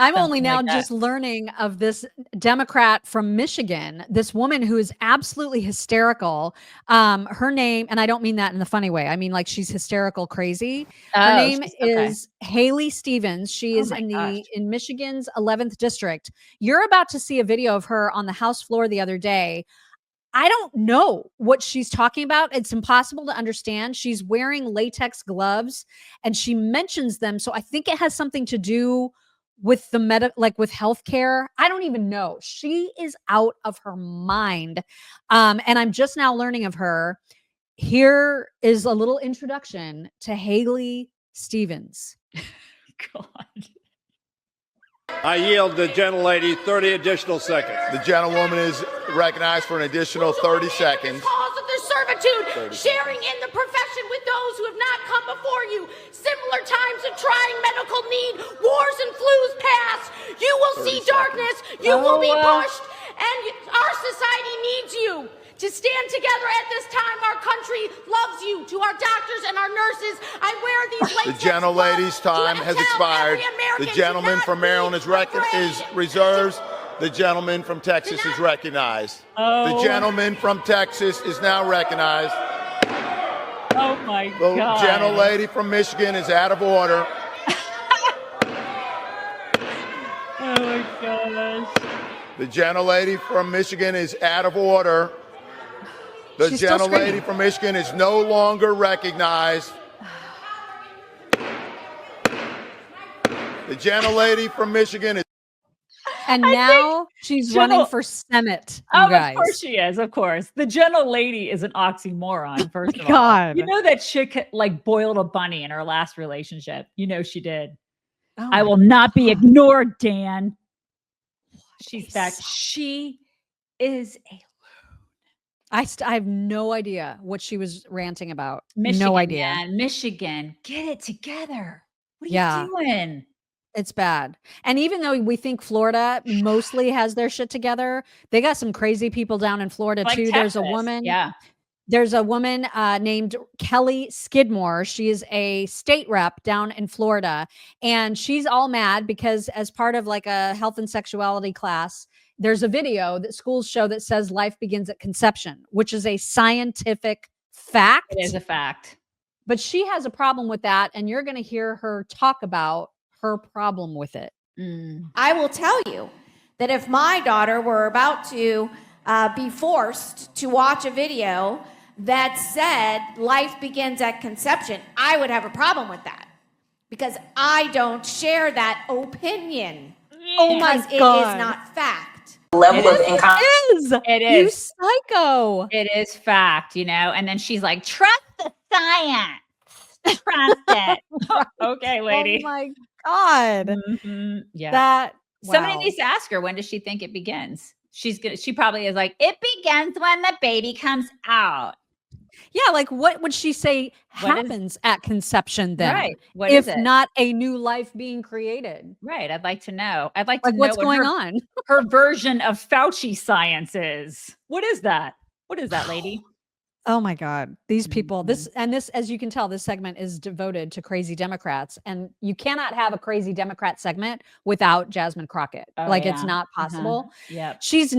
I'm only Something now like that. just learning of this Democrat from Michigan, this woman who is absolutely hysterical. Her name, and I don't mean that in the funny way. I mean like she's hysterical crazy. Her Oh, name okay. is Haley Stevens. She Oh is my gosh. in Michigan's 11th district. You're about to see a video of her on the House floor the other day. I don't know what she's talking about. It's impossible to understand. She's wearing latex gloves and she mentions them. So I think it has something to do with the like with healthcare. I don't even know. She is out of her mind. And I'm just now learning of her. Here is a little introduction to Haley Stevens. God. I yield the gentlelady 30 additional seconds. The gentlewoman is recognized for an additional 30 seconds. Cause of their servitude, sharing in the profession with those who have not come before you. Similar times of trying medical need, wars and flus past. You will see darkness, you will be pushed, and our society needs you. To stand together at this time, our country loves you. To our doctors and our nurses, I wear these latex The gentlelady's time has expired. The gentleman from Maryland is reserved. The gentleman from Texas is recognized. Oh. The gentleman from Texas is now recognized. Oh my The God. gentlelady from Michigan is out of order. Oh my gosh. The gentlelady from Michigan is out of order. The She's still gentlelady screaming. from Michigan is no longer recognized. The gentlelady from Michigan is. And now she's running for Senate. You guys. Of course she is. Of course. The gentle lady is an oxymoron, first of all. God. You know that chick like boiled a bunny in her last relationship. You know she did. Oh I my will not be God. ignored, Dan. She is a I have no idea what she was ranting about. Michigan, no idea. man. Michigan, get it together. What are Yeah. you doing? It's bad. And even though we think Florida mostly has their shit together, they got some crazy people down in Florida Like too. Texas. There's a woman. Yeah. There's a woman named Kelly Skidmore. She is a state rep down in Florida. And she's all mad because as part of like a health and sexuality class, there's a video that schools show that says life begins at conception, which is a scientific fact. It is a fact. But she has a problem with that. And you're going to hear her talk about her problem with it. I will tell you that if my daughter were about to be forced to watch a video that said life begins at conception, I would have a problem with that because I don't share that opinion. Oh my Because God. it is not fact. Level of incompetence. It You is. psycho. It is fact, you know? And then she's like, trust the science. Trust it. Okay, lady. Oh my God. Mhm. Yeah. That Somebody wow. needs to ask her, when does she think it begins? She probably is like, it begins when the baby comes out. Yeah, like what would she say What is- happens at conception then? Right. What if is it? not a new life being created? Right. I'd like to know. I'd like to Like know what's what going her, on? her version of Fauci science is. What is that? What is that, lady? Oh my God. These people, this, Mm-hmm. and this, as you can tell, this segment is devoted to crazy Democrats. And you cannot have a crazy Democrat segment without Jasmine Crockett. Oh, like yeah. it's not possible. Yep. She's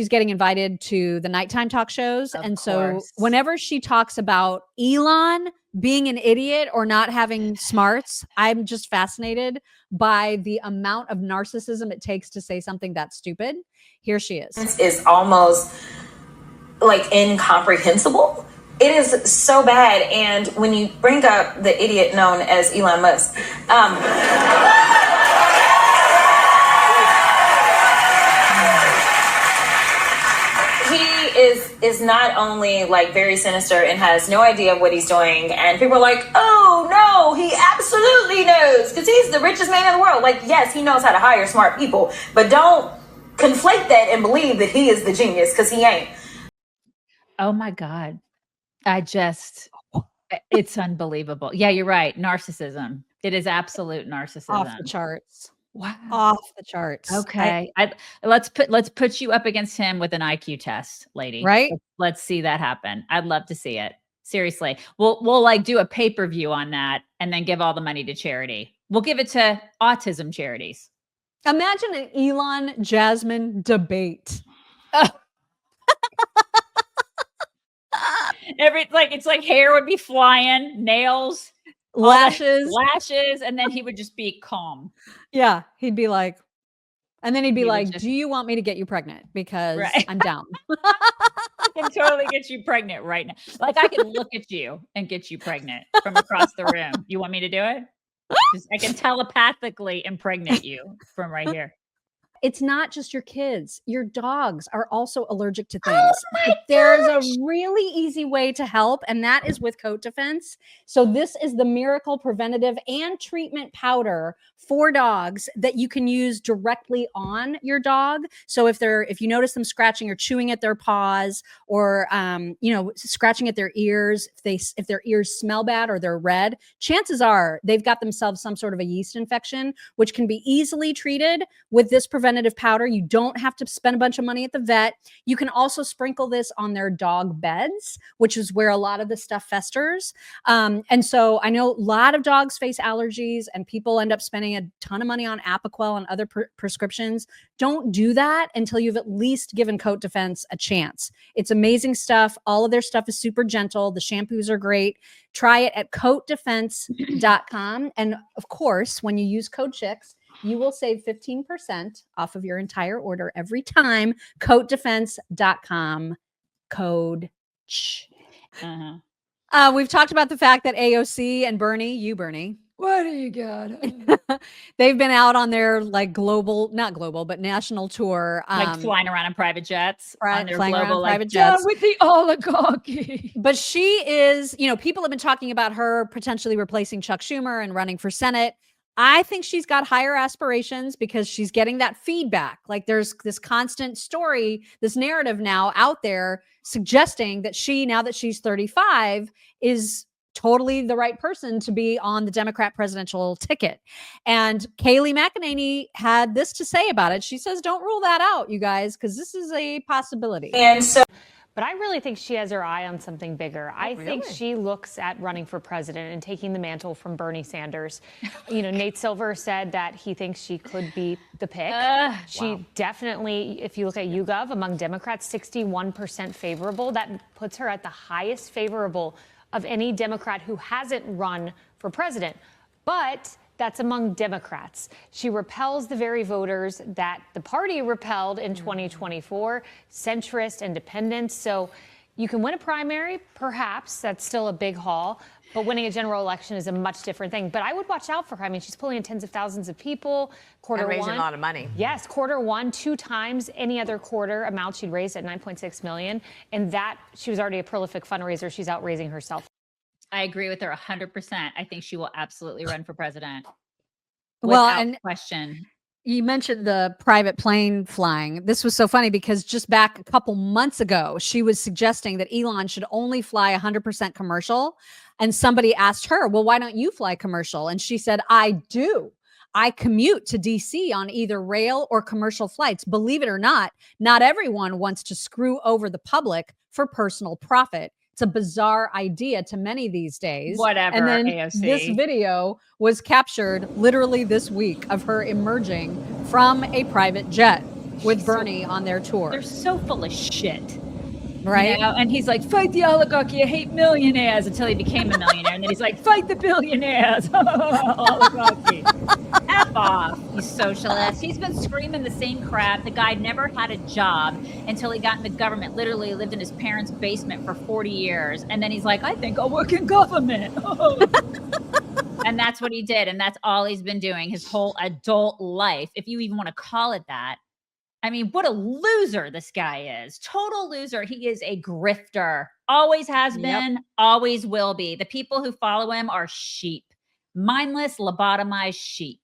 getting invited to the nighttime talk shows. Of And so course. whenever she talks about Elon being an idiot or not having smarts, I'm just fascinated by the amount of narcissism it takes to say something that stupid. Here she is. Is almost like incomprehensible. It is so bad. And when you bring up the idiot known as Elon Musk, he is not only like very sinister and has no idea what he's doing, and people are like, oh no, he absolutely knows because he's the richest man in the world. Like, yes, he knows how to hire smart people, but don't conflate that and believe that he is the genius, because he ain't. Oh my God. It's unbelievable. Yeah, you're right. Narcissism. It is absolute narcissism. Off the charts. Wow. Off the charts. Okay. Let's put you up against him with an IQ test, lady. Right? Let's see that happen. I'd love to see it. Seriously. We'll like do a pay-per-view on that and then give all the money to charity. We'll give it to autism charities. Imagine an Elon Jasmine debate. It's like hair would be flying, nails, Lashes. and then he would just be calm. Yeah, he'd be like, and then he'd be He would like, just- "Do you want me to get you pregnant? Because Right. I'm down." I can totally get you pregnant right now. Like I can look at you and get you pregnant from across the room. You want me to do it? I can telepathically impregnate you from right here. It's not just your kids. Your dogs are also allergic to things. But there's a really easy way to help, and that is with Coat Defense. So this is the miracle preventative and treatment powder for dogs that you can use directly on your dog. So if you notice them scratching or chewing at their paws, or scratching at their ears, if their ears smell bad or they're red, chances are they've got themselves some sort of a yeast infection, which can be easily treated with this preventative powder. You don't have to spend a bunch of money at the vet. You can also sprinkle this on their dog beds, which is where a lot of the stuff festers. And so I know a lot of dogs face allergies, and people end up spending a ton of money on Apoquel and other prescriptions. Don't do that until you've at least given Coat Defense a chance. It's amazing stuff. All of their stuff is super gentle. The shampoos are great. Try it at coatdefense.com. And of course, when you use code CHICKS, you will save 15% off of your entire order every time. Coatdefense.com, code CH. We've talked about the fact that AOC and Bernie, what do you got? They've been out on their not global, but national tour. Like flying around in private jets. Right, on flying their global, around private jets. with the oligarchy. But she is, people have been talking about her potentially replacing Chuck Schumer and running for Senate. I think she's got higher aspirations because she's getting that feedback. Like there's this constant story, this narrative now out there suggesting that now that she's 35, is totally the right person to be on the Democrat presidential ticket. And Kayleigh McEnany had this to say about it. She says, don't rule that out, you guys, because this is a possibility. And so But I really think she has her eye on something bigger. I think she looks at running for president and taking the mantle from Bernie Sanders. Nate Silver said that he thinks she could be the pick. She definitely, if you look at YouGov, among Democrats, 61% favorable. That puts her at the highest favorable of any Democrat who hasn't run for president. But that's among Democrats. She repels the very voters that the party repelled in 2024, centrist, independents. So you can win a primary, perhaps. That's still a big haul. But winning a general election is a much different thing. But I would watch out for her. I mean, she's pulling in tens of thousands of people. And raising a lot of money. Yes, quarter one, 2 times any other quarter amount she'd raised at $9.6 million. And that she was already a prolific fundraiser. She's out raising herself. I agree with her 100%. I think she will absolutely run for president. Well, Without and question. you mentioned the private plane flying. This was so funny because just back a couple months ago, she was suggesting that Elon should only fly 100% commercial. And somebody asked her, well, why don't you fly commercial? And she said, I do. I commute to DC on either rail or commercial flights. Believe it or not everyone wants to screw over the public for personal profit. It's a bizarre idea to many these days. Whatever, And then AOC. this video was captured literally this week of her emerging from a private jet with Bernie on their tour. They're so full of shit. Right? And he's like, fight the oligarchy, I hate millionaires, until he became a millionaire. And then he's like, fight the billionaires. Oligarchy. F off, you socialist. He's been screaming the same crap. The guy never had a job until he got in the government, literally lived in his parents' basement for 40 years. And then he's like, I think I'll work in government. And that's what he did. And that's all he's been doing his whole adult life, if you even want to call it that. I mean, what a loser this guy is. Total loser. He is a grifter. Always has been, always will be. The people who follow him are sheep. Mindless, lobotomized sheep.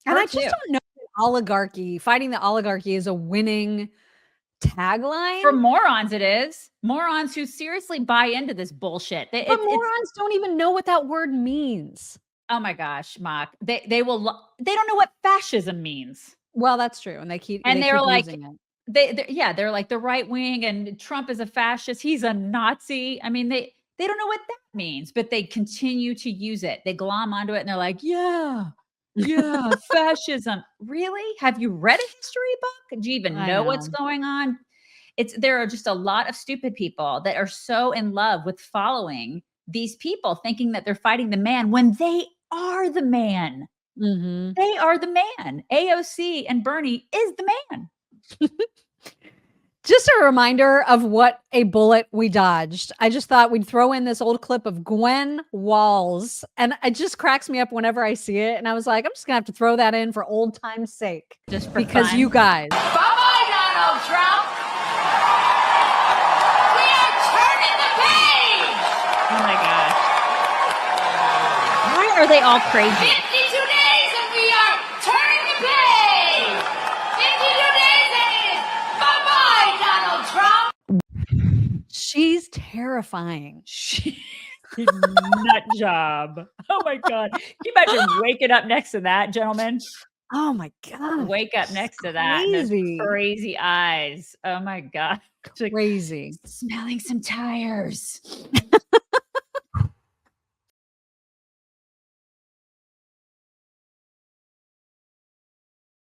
And I just don't know if oligarchy, fighting the oligarchy is a winning tagline. For morons, it is. Morons who seriously buy into this bullshit. But morons don't even know what that word means. Oh my gosh, Mock. They don't know what fascism means. Well, that's true. And they're like, they're like the right wing and Trump is a fascist. He's a Nazi. I mean, they don't know what that means, but they continue to use it. They glom onto it and they're like, yeah, Yeah, fascism. Really? Have you read a history book? Do you even I know what's know. going on? There are just a lot of stupid people that are so in love with following these people, thinking that they're fighting the man when they are the man. Mhm. They are the man. AOC and Bernie is the man. Just a reminder of what a bullet we dodged. I just thought we'd throw in this old clip of Gwen Walz, and it just cracks me up whenever I see it. And I was like, I'm just gonna have to throw that in for old time's sake, Just for because fun. you guys. Bye-bye, Donald Trump. We are turning the page. Oh my gosh. Why are they all crazy? 52 days and we are turning the page. 52 days and it is bye-bye, Donald Trump. She's terrifying. Nut job. Oh my God. Can you imagine waking up next to that, gentlemen? Oh my god. Wake up next to that. And those Crazy. crazy eyes. Oh my God. Like, Crazy. smelling some tires.